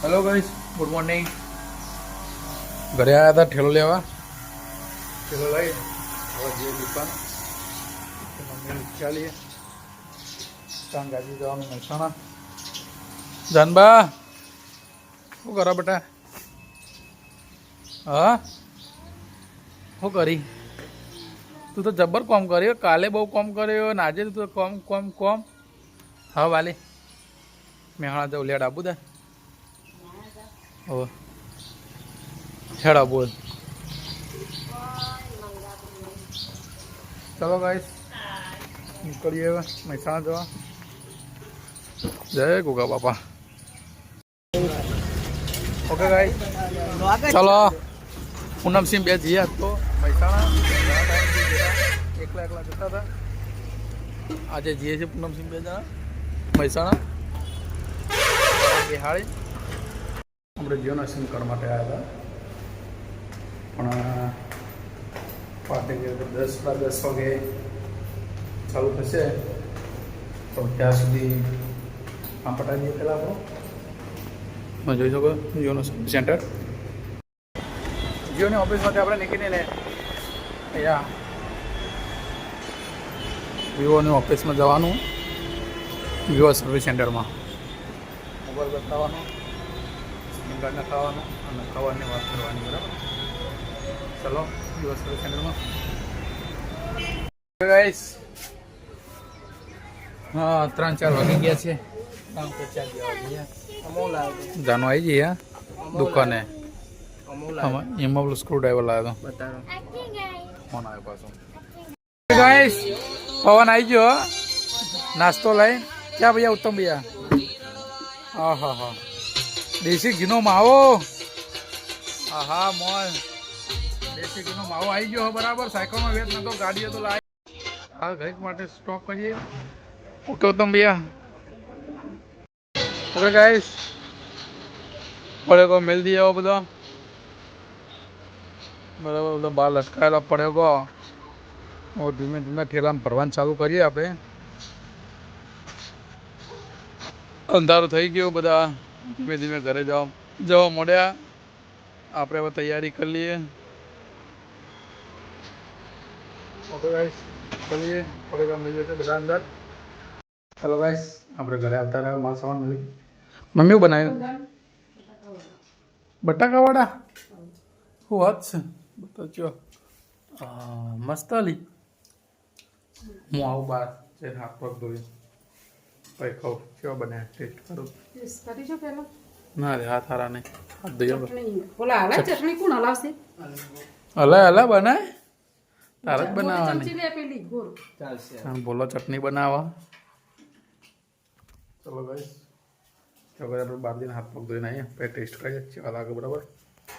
Hello guys good morning. घरे आया था ठेलो लेवा। ठेलो लाई और ये दुकान मम्मी क्या लिए गाजी जवा मेहसाणा। जानबा શું કરો બેટા? હા શું કરી? તું તો જબર કોમ કર્યો, કાલે બહુ કોમ કર્યો ને આજે તું કોમ કોમ કોમ. હા વાલી મેહાણા જવું લેડ આપું દે. ઓ હેડા બોલ. ચલો ગાઈસ નીકળીએ હવે મહેસાણા જવા. જય ગોગા બાપા. ઓકે ગાઈસ ચલો પૂનમસિંહ બે જઈએ તો મહેસાણા. એકલા એકલા જતા હતા, આજે જઈએ છીએ પૂનમસિંહ બે જણા મહેસાણા બિહાળી. આપણે જીઓના સિમ કાર્ડ માટે આવ્યા હતા પણ પાર્ટી 10 વાગે ચાલુ થશે તો ત્યાં સુધી આ પટાવી દઈએ. પહેલાં આપણો જોઈ શકો જીઓનો સેન્ટર. જીઓની ઓફિસમાંથી આપણે નીકળીને અહીંયા વિવોની ઓફિસમાં જવાનું, વિવો સર્વિસ સેન્ટરમાં મોબાઈલ બતાવવાનો, સિમ કાર્ડ નખાવવાનું અને કવરની વાત કરવાની. બરાબર, ચલો વિવો સર્વિસ સેન્ટરમાં. ગાઈસ હા 3-4 વાગી ગયા છે. જાનો આવી જઈએ દુકાને. એમાં પેલું સ્ક્રૂ ડ્રાઈવર લાવ્યો હતો. ફોન આવ્યો પાછો. ગાઈસ પવન આવી ગયો, નાસ્તો લઈ. ક્યાં ભૈયા ઉત્તમ ભૈયા? હા હા હા દેશી ઘીનો માવો. હા હા મોલ દેશી ઘીનો માવો આવી ગયો બરાબર. સાયકલમાં વેચ નતો, ગાડીએ તો લાવી. હા ઘરે માટે સ્ટોક કરીએ. ઓકે ઉત્તમ ભૈયા. ઓકે ગાઈસ પડેગો મેલ દઈએ આવો બધો બરાબર. બધો બહાર લટકાયેલો પડેગો ધીમે ધીમે ઠેલામાં ભરવાનું ચાલુ કરીએ આપણે. અંધારું થઈ ગયું, બધા ધીમે ધીમે ઘરે જવા મળ્યા. આપણે હવે તૈયારી કરી લઈએ. ઓકે ગાઈસ ચલીએ પડેગા મળી જશે બધા અંદર. હેલો ગાઈસ આપણે ઘરે આવતા રહ્યા. માલ સામાન મળી. મમ્મી બનાવ્યું બટાકાવાળા. શું વાત છે? બતાવજો. મસ્ત અલી. હું આવું બહાર જઈને હાથ પગ ધોઈ પછી ખાઉં. કેવો બને ટેસ્ટ કરું? ના રે હાથ હારા નહીં. હાથ ધોઈ ચટણી કોણ હલાવશે? હલા બનાય તારે જ બનાવવાની. બોલો ચટણી બનાવવા. ચલો ગાઈસ તો આપણે બહાર જઈને હાથ પગ ધોઈને આવીએ પછી ટેસ્ટ કરીએ કેવા લાગે. બરાબર.